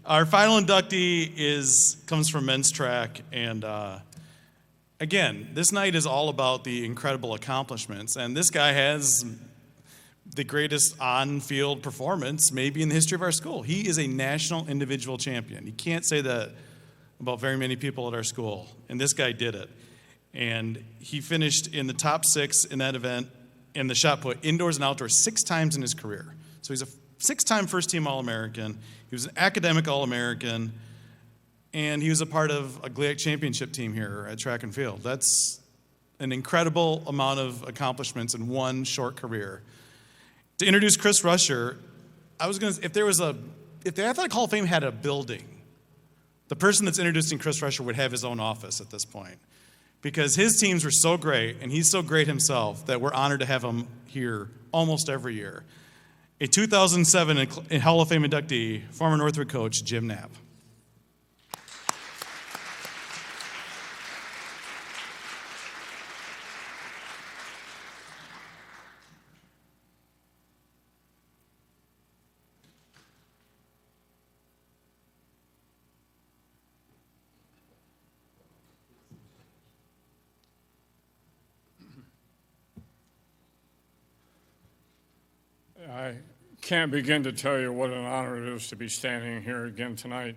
Our final inductee comes from men's track, and again, this night is all about the incredible accomplishments, and this guy has the greatest on-field performance maybe in the history of our school. He is a national individual champion. You can't say that about very many people at our school, and this guy did it. And he finished in the top 6 in that event in the shot put, indoors and outdoors, 6 times in his career. So he's a 6-time first-team All-American. He was an academic All-American, and he was a part of a GLIAC championship team here at track and field. That's an incredible amount of accomplishments in one short career. To introduce Chris Rusher, if the Athletic Hall of Fame had a building, the person that's introducing Chris Rusher would have his own office at this point, because his teams were so great, and he's so great himself, that we're honored to have him here almost every year. A 2007 Hall of Fame inductee, former Northwood coach, Jim Knapp. I can't begin to tell you what an honor it is to be standing here again tonight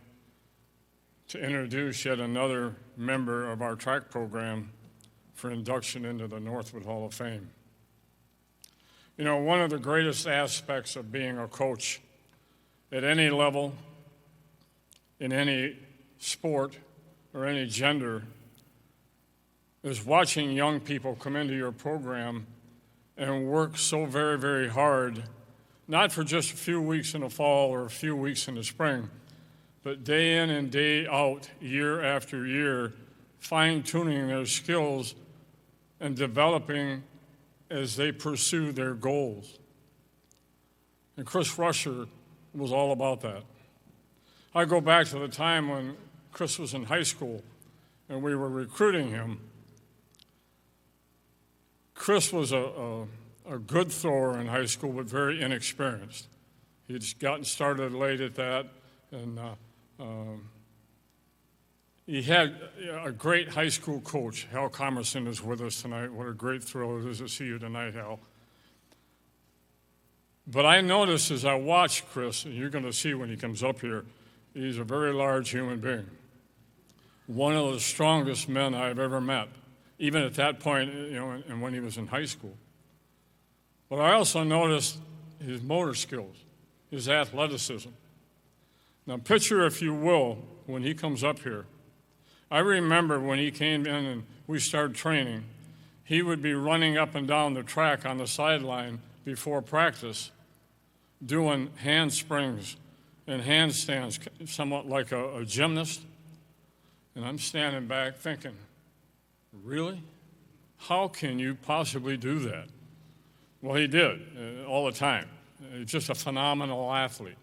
to introduce yet another member of our track program for induction into the Northwood Hall of Fame. You know, one of the greatest aspects of being a coach at any level, in any sport or any gender, is watching young people come into your program and work so very, very hard, not for just a few weeks in the fall or a few weeks in the spring, but day in and day out, year after year, fine-tuning their skills and developing as they pursue their goals. And Chris Rusher was all about that. I go back to the time when Chris was in high school and we were recruiting him. Chris was a good thrower in high school, but very inexperienced. He'd gotten started late at that, and he had a great high school coach. Hal Comerson is with us tonight. What a great thrill it is to see you tonight, Hal. But I noticed as I watched Chris, and you're going to see when he comes up here, he's a very large human being. One of the strongest men I've ever met, even at that point, you know, and when he was in high school. But I also noticed his motor skills, his athleticism. Now picture, if you will, when he comes up here. I remember when he came in and we started training, he would be running up and down the track on the sideline before practice, doing handsprings and handstands, somewhat like a gymnast. And I'm standing back thinking, really? How can you possibly do that? Well, he did, all the time. He's just a phenomenal athlete.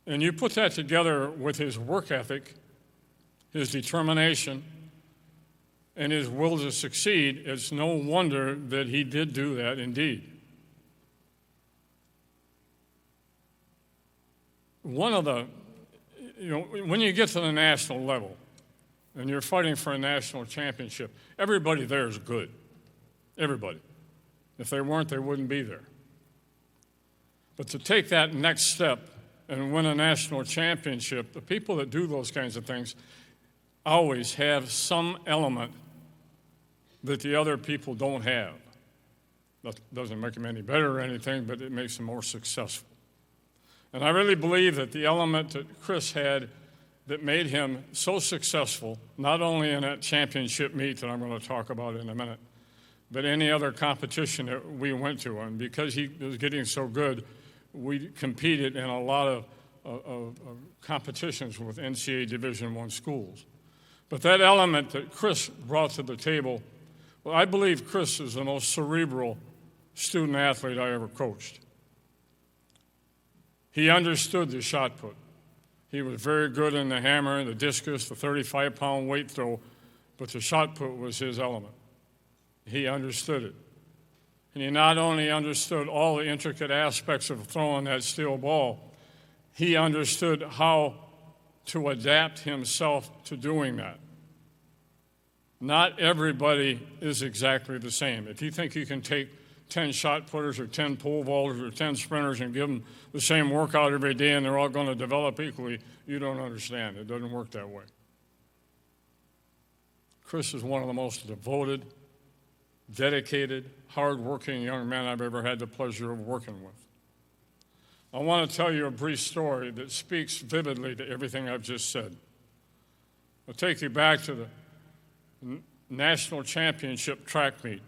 And you put that together with his work ethic, his determination, and his will to succeed, it's no wonder that he did do that indeed. One of the, you know, when you get to the national level and you're fighting for a national championship, everybody there is good. Everybody. If they weren't, they wouldn't be there. But to take that next step and win a national championship, the people that do those kinds of things always have some element that the other people don't have. That doesn't make them any better or anything, but it makes them more successful. And I really believe that the element that Chris had that made him so successful, not only in that championship meet that I'm going to talk about in a minute, but any other competition that we went to. And because he was getting so good, we competed in a lot of competitions with NCAA Division I schools. But that element that Chris brought to the table, well, I believe Chris is the most cerebral student athlete I ever coached. He understood the shot put. He was very good in the hammer, the discus, the 35-pound weight throw, but the shot put was his element. He understood it. And he not only understood all the intricate aspects of throwing that steel ball, he understood how to adapt himself to doing that. Not everybody is exactly the same. If you think you can take 10 shot putters or 10 pole vaulters or 10 sprinters and give them the same workout every day and they're all going to develop equally, you don't understand. It doesn't work that way. Chris is one of the most devoted, dedicated, hard-working young men I've ever had the pleasure of working with. I want to tell you a brief story that speaks vividly to everything I've just said. I'll take you back to the national championship track meet.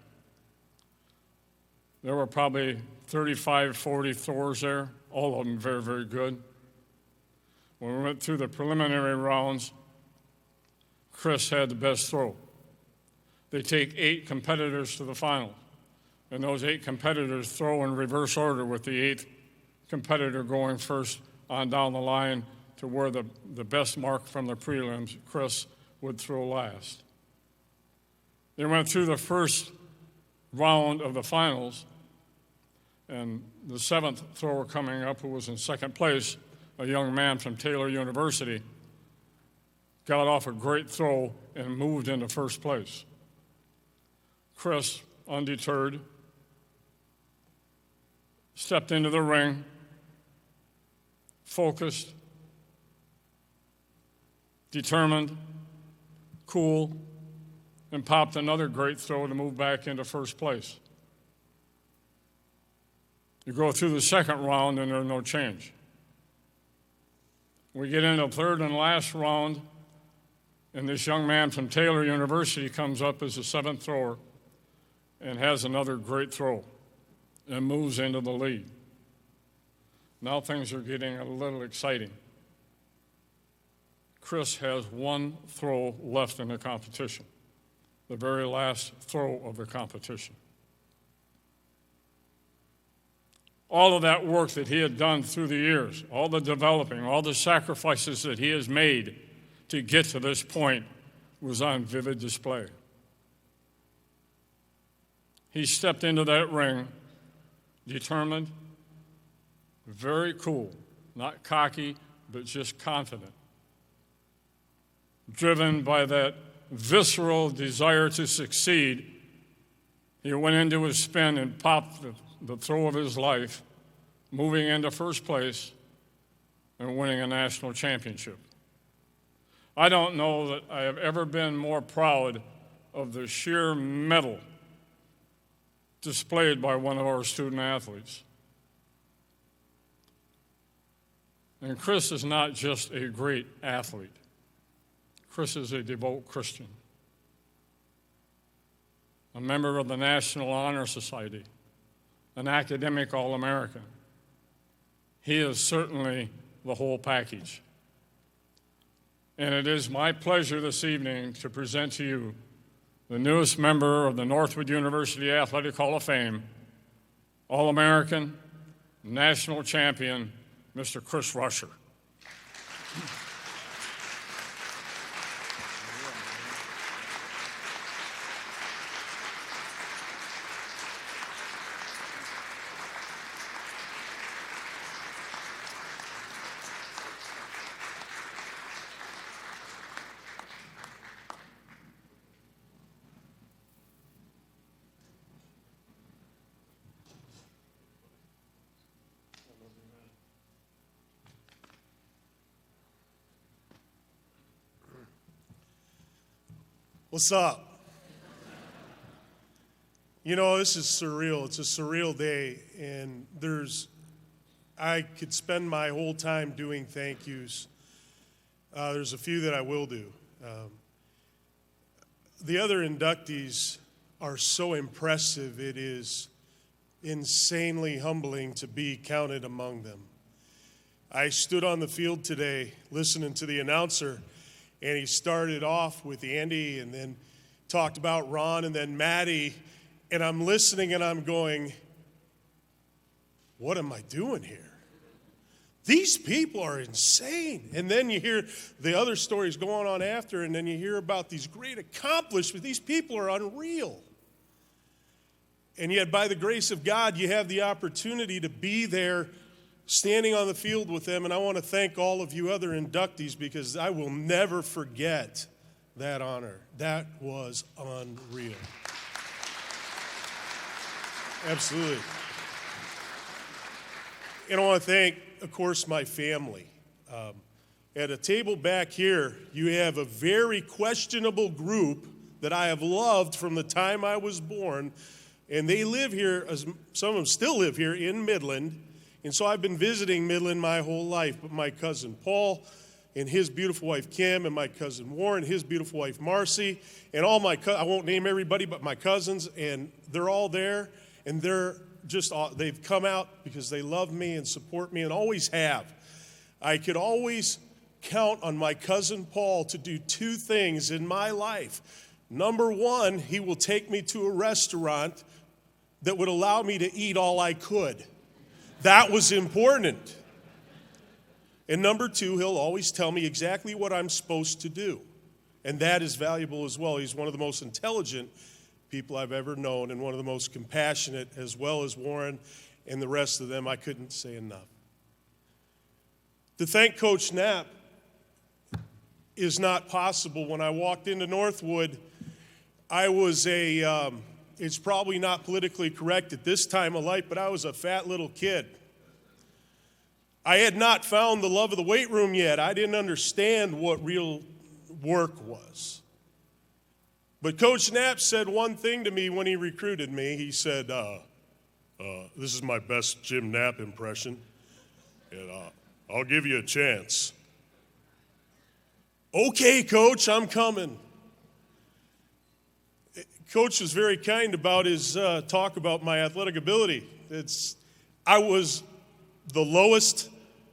There were probably 35, 40 throwers there, all of them very, very good. When we went through the preliminary rounds, Chris had the best throw. They take 8 competitors to the final, and those 8 competitors throw in reverse order with the 8th competitor going first on down the line to where the best mark from the prelims, Chris, would throw last. They went through the first round of the finals, and the 7th thrower coming up, who was in second place, a young man from Taylor University, got off a great throw and moved into first place. Chris, undeterred, stepped into the ring, focused, determined, cool, and popped another great throw to move back into first place. You go through the second round and there's no change. We get into the third and last round, and this young man from Taylor University comes up as the 7th thrower and has another great throw and moves into the lead. Now things are getting a little exciting. Chris has 1 throw left in the competition, the very last throw of the competition. All of that work that he had done through the years, all the developing, all the sacrifices that he has made to get to this point was on vivid display. He stepped into that ring determined, very cool, not cocky, but just confident, driven by that visceral desire to succeed. He went into his spin and popped the throw of his life, moving into first place and winning a national championship. I don't know that I have ever been more proud of the sheer mettle displayed by one of our student athletes. And Chris is not just a great athlete. Chris is a devout Christian, a member of the National Honor Society, an academic All-American. He is certainly the whole package. And it is my pleasure this evening to present to you the newest member of the Northwood University Athletic Hall of Fame, All-American, national champion, Mr. Chris Rusher. What's up? You know, this is surreal. It's a surreal day, and I could spend my whole time doing thank yous. There's a few that I will do. The other inductees are so impressive, it is insanely humbling to be counted among them. I stood on the field today listening to the announcer, and he started off with Andy and then talked about Ron and then Maddie. And I'm listening and I'm going, what am I doing here? These people are insane. And then you hear the other stories going on after, and then you hear about these great accomplishments. These people are unreal. And yet, by the grace of God, you have the opportunity to be there standing on the field with them, and I want to thank all of you other inductees because I will never forget that honor. That was unreal. Absolutely. And I want to thank, of course, my family. At a table back here, you have a very questionable group that I have loved from the time I was born, and they live here, some of them still live here in Midland, and so I've been visiting Midland my whole life. But my cousin Paul and his beautiful wife Kim, and my cousin Warren, his beautiful wife Marcy, and all my I won't name everybody, but my cousins, and they're all there, and they've come out because they love me and support me and always have. I could always count on my cousin Paul to do two things in my life. Number one, he will take me to a restaurant that would allow me to eat all I could. That was important. And number two, he'll always tell me exactly what I'm supposed to do. And that is valuable as well. He's one of the most intelligent people I've ever known and one of the most compassionate, as well as Warren and the rest of them. I couldn't say enough. To thank Coach Knapp is not possible. When I walked into Northwood, I was it's probably not politically correct at this time of life, but I was a fat little kid. I had not found the love of the weight room yet. I didn't understand what real work was. But Coach Knapp said one thing to me when he recruited me. He said, this is my best Jim Knapp impression, and I'll give you a chance. Okay, Coach, I'm coming. Coach was very kind about his talk about my athletic ability. I was the lowest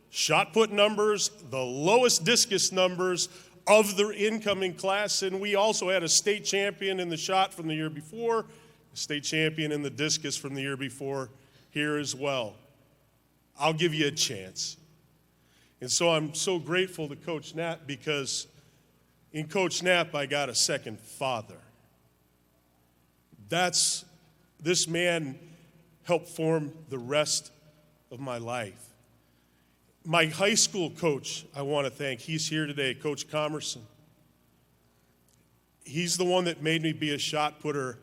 shot put numbers, the lowest discus numbers of the incoming class, and we also had a state champion in the shot from the year before, a state champion in the discus from the year before here as well. I'll give you a chance. And so I'm so grateful to Coach Knapp because in Coach Knapp I got a second father. This man helped form the rest of my life. My high school coach, I want to thank. He's here today, Coach Comerson. He's the one that made me be a shot putter.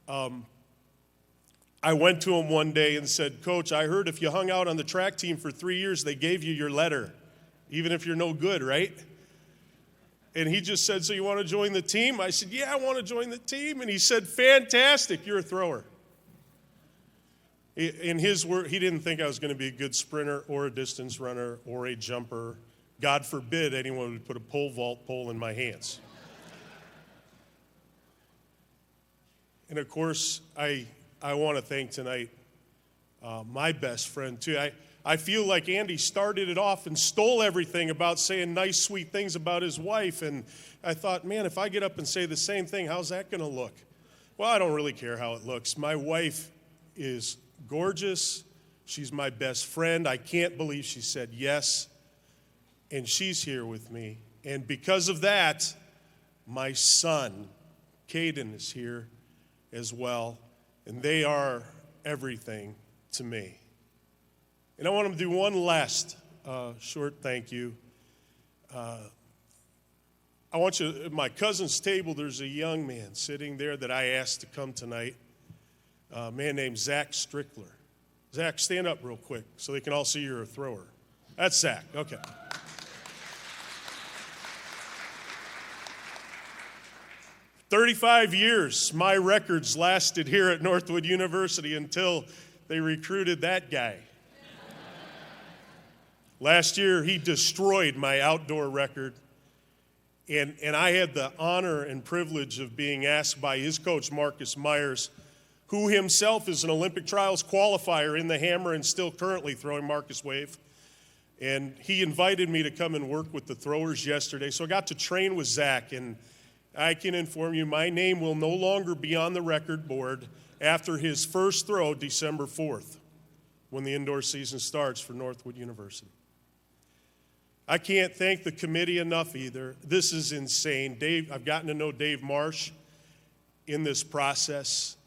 I went to him one day and said, Coach, I heard if you hung out on the track team for 3 years, they gave you your letter, even if you're no good, right? And he just said, so you want to join the team? I said, yeah, I want to join the team. And he said, fantastic, you're a thrower. In his word, he didn't think I was going to be a good sprinter or a distance runner or a jumper. God forbid anyone would put a pole vault pole in my hands. And of course, I want to thank tonight my best friend too. I feel like Andy started it off and stole everything about saying nice, sweet things about his wife. And I thought, man, if I get up and say the same thing, how's that going to look? Well, I don't really care how it looks. My wife is gorgeous. She's my best friend. I can't believe she said yes. And she's here with me. And because of that, my son, Caden, is here as well. And they are everything to me. And I want to do one last short thank you. I want you, at my cousin's table, there's a young man sitting there that I asked to come tonight, a man named Zach Strickler. Zach, stand up real quick so they can all see you're a thrower. That's Zach, okay. "35 years, my records lasted here at Northwood University until they recruited that guy. Last year, he destroyed my outdoor record, and I had the honor and privilege of being asked by his coach, Marcus Myers, who himself is an Olympic trials qualifier in the hammer and still currently throwing Marcus Wave. And he invited me to come and work with the throwers yesterday, so I got to train with Zach, and I can inform you my name will no longer be on the record board after his first throw, December 4th, when the indoor season starts for Northwood University. I can't thank the committee enough either. This is insane. Dave, I've gotten to know Dave Marsh in this process,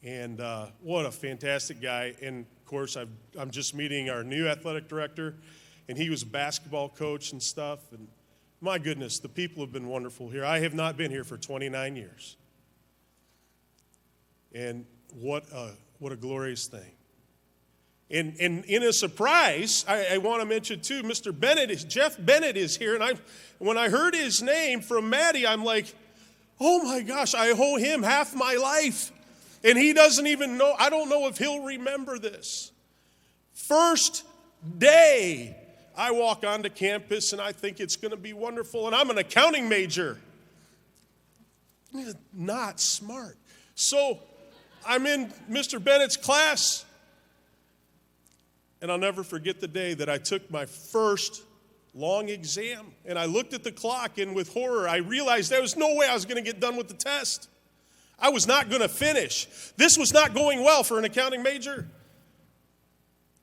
and what a fantastic guy. And course, I'm just meeting our new athletic director, and he was a basketball coach and stuff. And my goodness, the people have been wonderful here. I have not been here for 29 years. And what a glorious thing. And in a surprise, I want to mention too, Jeff Bennett is here. And when I heard his name from Maddie, I'm like, oh my gosh, I owe him half my life. And he doesn't even know, I don't know if he'll remember this. First day I walk onto campus and I think it's going to be wonderful. And I'm an accounting major. Not smart. So I'm in Mr. Bennett's class. And I'll never forget the day that I took my first long exam. And I looked at the clock, and with horror, I realized there was no way I was going to get done with the test. I was not going to finish. This was not going well for an accounting major.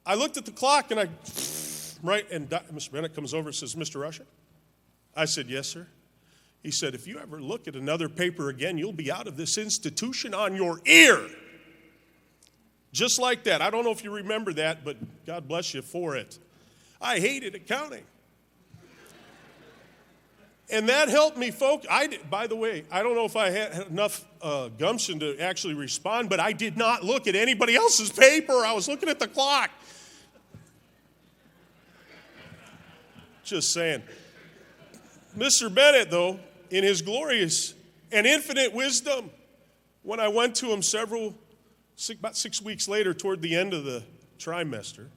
I looked at the clock, and Mr. Bennett comes over and says, Mr. Rusher? I said, yes, sir. He said, if you ever look at another paper again, you'll be out of this institution on your ear. Just like that. I don't know if you remember that, but God bless you for it. I hated accounting. And that helped me focus. By the way, I don't know if I had enough gumption to actually respond, but I did not look at anybody else's paper. I was looking at the clock. Just saying. Mr. Bennett, though, in his glorious and infinite wisdom, when I went to him about 6 weeks later, toward the end of the trimester,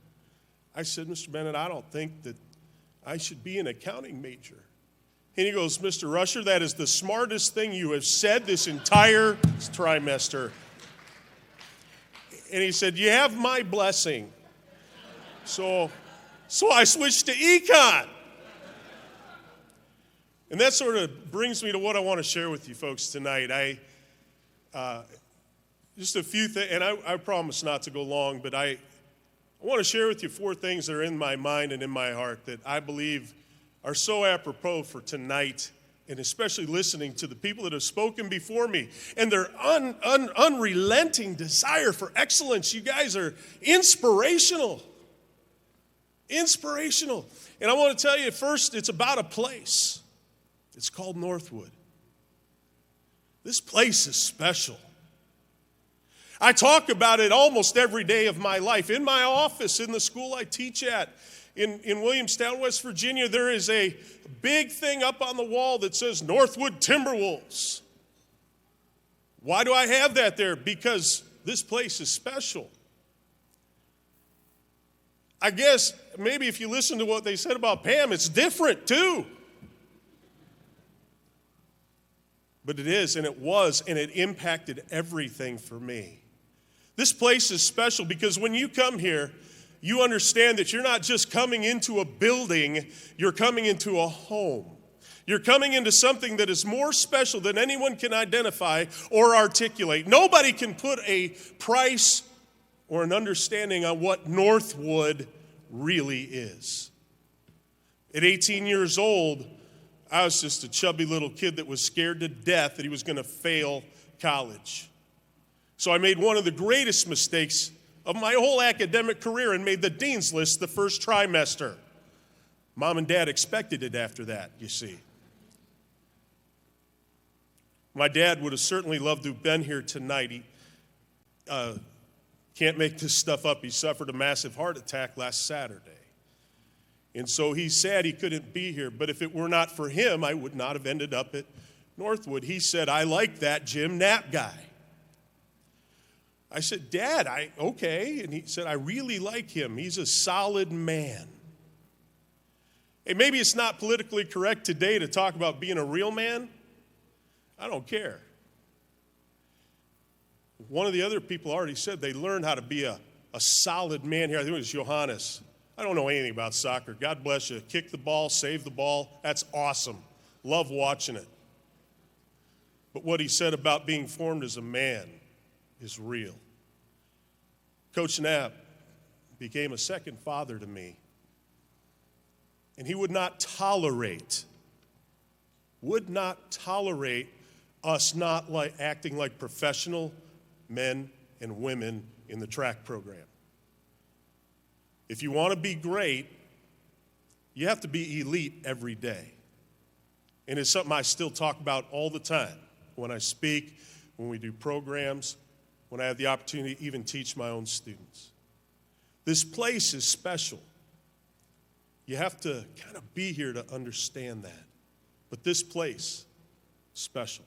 I said, Mr. Bennett, I don't think that I should be an accounting major. And he goes, Mr. Rusher, that is the smartest thing you have said this entire trimester. And he said, you have my blessing. So I switched to econ. And that sort of brings me to what I want to share with you folks tonight. Just a few things, and I promise not to go long, but I want to share with you 4 things that are in my mind and in my heart that I believe are so apropos for tonight, and especially listening to the people that have spoken before me and their unrelenting desire for excellence. You guys are inspirational. Inspirational. And I want to tell you first, it's about a place. It's called Northwood. This place is special. I talk about it almost every day of my life. In my office, in the school I teach at, in Williamstown, West Virginia, there is a big thing up on the wall that says Northwood Timberwolves. Why do I have that there? Because this place is special. I guess maybe if you listen to what they said about Pam, it's different too. But it is, and it was, and it impacted everything for me. This place is special because when you come here, you understand that you're not just coming into a building, you're coming into a home. You're coming into something that is more special than anyone can identify or articulate. Nobody can put a price or an understanding on what Northwood really is. At 18 years old, I was just a chubby little kid that was scared to death that he was going to fail college. So I made one of the greatest mistakes of my whole academic career and made the dean's list the first trimester. Mom and Dad expected it after that, you see. My dad would have certainly loved to have been here tonight. He can't make this stuff up. He suffered a massive heart attack last Saturday. And so he's sad he couldn't be here. But if it were not for him, I would not have ended up at Northwood. He said, I like that Jim Knapp guy. I said, Dad, okay. And he said, I really like him. He's a solid man. Hey, maybe it's not politically correct today to talk about being a real man. I don't care. One of the other people already said they learned how to be a solid man here. I think it was Johannes. I don't know anything about soccer. God bless you. Kick the ball, save the ball. That's awesome. Love watching it. But what he said about being formed as a man is real. Coach Knapp became a second father to me. And he would not tolerate us not acting like professional men and women in the track program. If you want to be great, you have to be elite every day. And it's something I still talk about all the time when I speak, when we do programs, when I have the opportunity to even teach my own students. This place is special. You have to kind of be here to understand that. But this place is special.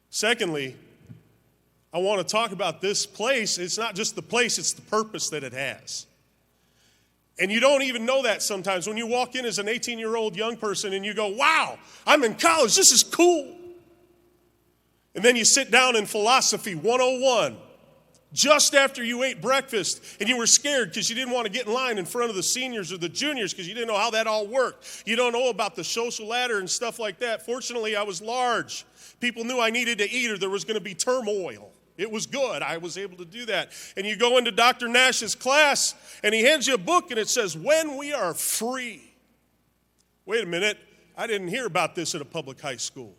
Secondly, I want to talk about this place. It's not just the place, it's the purpose that it has. And you don't even know that sometimes when you walk in as an 18-year-old young person and you go, wow, I'm in college, this is cool. And then you sit down in Philosophy 101 just after you ate breakfast and you were scared because you didn't want to get in line in front of the seniors or the juniors because you didn't know how that all worked. You don't know about the social ladder and stuff like that. Fortunately, I was large. People knew I needed to eat or there was going to be turmoil. It was good. I was able to do that. And you go into Dr. Nash's class and he hands you a book and it says, When We Are Free. Wait a minute. I didn't hear about this at a public high school.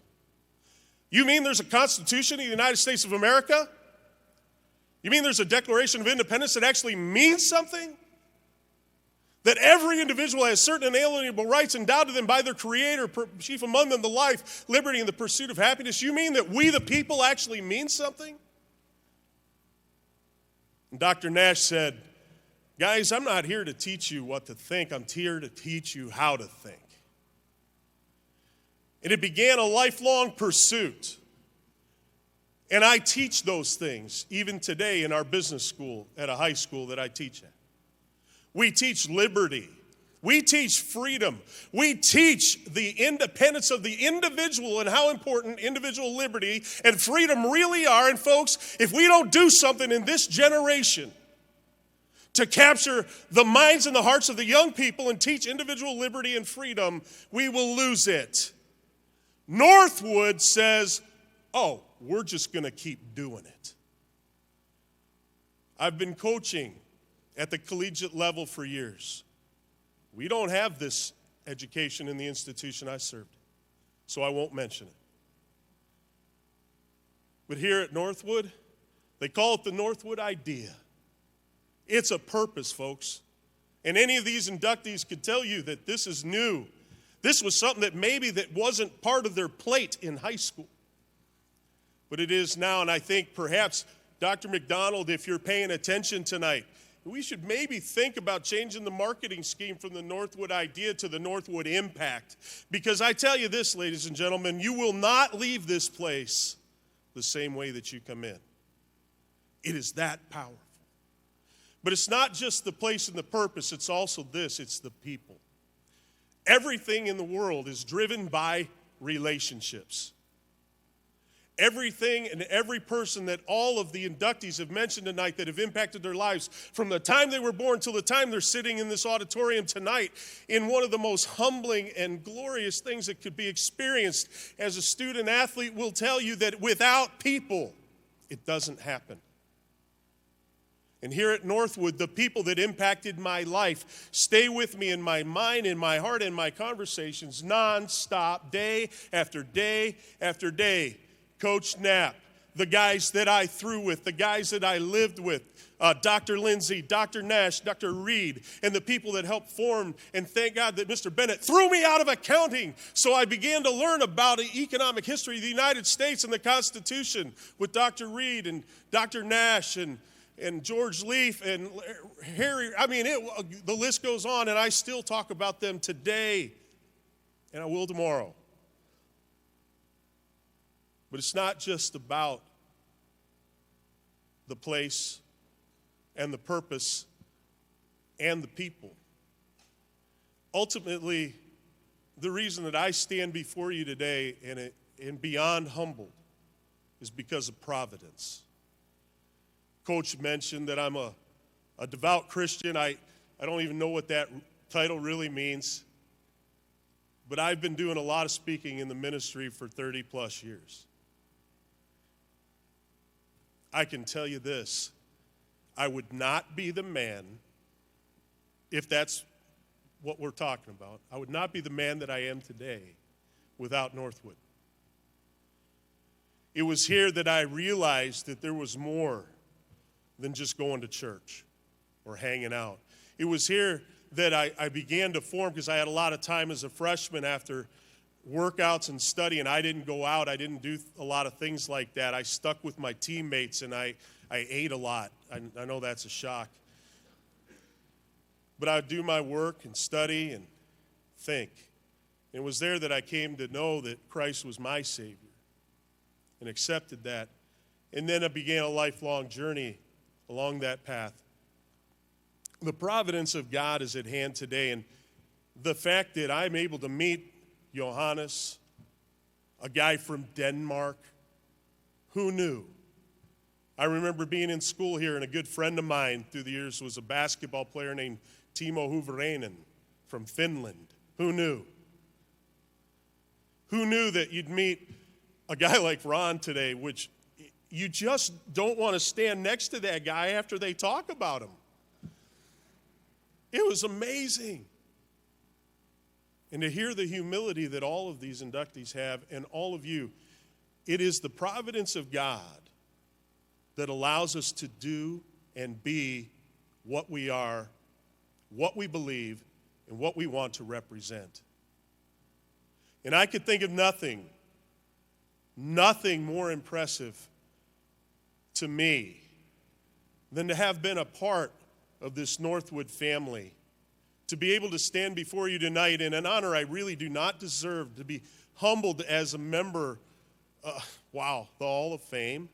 You mean there's a Constitution of the United States of America? You mean there's a Declaration of Independence that actually means something? That every individual has certain inalienable rights endowed to them by their Creator, chief among them the life, liberty, and the pursuit of happiness. You mean that we the people actually mean something? And Dr. Nash said, guys, I'm not here to teach you what to think. I'm here to teach you how to think. And it began a lifelong pursuit. And I teach those things even today in our business school at a high school that I teach at. We teach liberty. We teach freedom. We teach the independence of the individual and how important individual liberty and freedom really are. And folks, if we don't do something in this generation to capture the minds and the hearts of the young people and teach individual liberty and freedom, we will lose it. Northwood says, oh, we're just going to keep doing it. I've been coaching at the collegiate level for years. We don't have this education in the institution I served, so I won't mention it. But here at Northwood, they call it the Northwood idea. It's a purpose, folks. And any of these inductees could tell you that this is new. This was something that maybe that wasn't part of their plate in high school. But it is now, and I think perhaps, Dr. McDonald, if you're paying attention tonight, we should maybe think about changing the marketing scheme from the Northwood idea to the Northwood impact. Because I tell you this, ladies and gentlemen, you will not leave this place the same way that you come in. It is that powerful. But it's not just the place and the purpose, it's also this, it's the people. Everything in the world is driven by relationships. Everything and every person that all of the inductees have mentioned tonight that have impacted their lives from the time they were born till the time they're sitting in this auditorium tonight in one of the most humbling and glorious things that could be experienced as a student athlete will tell you that without people, it doesn't happen. And here at Northwood, the people that impacted my life stay with me in my mind, in my heart, in my conversations, nonstop, day after day after day. Coach Knapp, the guys that I threw with, the guys that I lived with, Dr. Lindsay, Dr. Nash, Dr. Reed, and the people that helped form, and thank God that Mr. Bennett threw me out of accounting. So I began to learn about the economic history of the United States and the Constitution with Dr. Reed and Dr. Nash and George Leaf and Harry. I mean, the list goes on, and I still talk about them today, and I will tomorrow. But it's not just about the place and the purpose and the people. Ultimately, the reason that I stand before you today and beyond humbled is because of providence. Coach mentioned that I'm a devout Christian. I don't even know what that title really means. But I've been doing a lot of speaking in the ministry for 30 plus years. I can tell you this, I would not be the man, if that's what we're talking about, I would not be the man that I am today without Northwood. It was here that I realized that there was more than just going to church or hanging out. It was here that I began to form, because I had a lot of time as a freshman after workouts and study, and I didn't go out. I didn't do a lot of things like that. I stuck with my teammates, and I ate a lot. I know that's a shock. But I would do my work and study and think. And it was there that I came to know that Christ was my Savior and accepted that. And then I began a lifelong journey along that path. The providence of God is at hand today, and the fact that I'm able to meet Johannes, a guy from Denmark, who knew? I remember being in school here, and a good friend of mine through the years was a basketball player named Timo Huverinen from Finland. Who knew? Who knew that you'd meet a guy like Ron today, which you just don't want to stand next to that guy after they talk about him. It was amazing. And to hear the humility that all of these inductees have, and all of you, it is the providence of God that allows us to do and be what we are, what we believe, and what we want to represent. And I could think of nothing more impressive to me than to have been a part of this Northwood family, to be able to stand before you tonight in an honor I really do not deserve, to be humbled as a member, the Hall of Fame,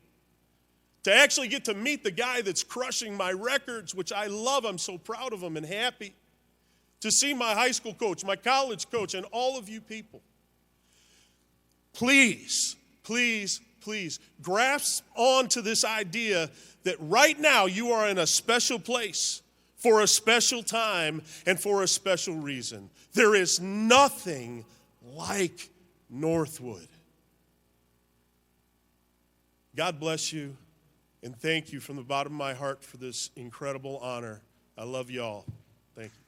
to actually get to meet the guy that's crushing my records, which I love. I'm so proud of him and happy. To see my high school coach, my college coach, and all of you people. Please, please, please grasp onto this idea that right now you are in a special place for a special time and for a special reason. There is nothing like Northwood. God bless you, and thank you from the bottom of my heart for this incredible honor. I love you all. Thank you.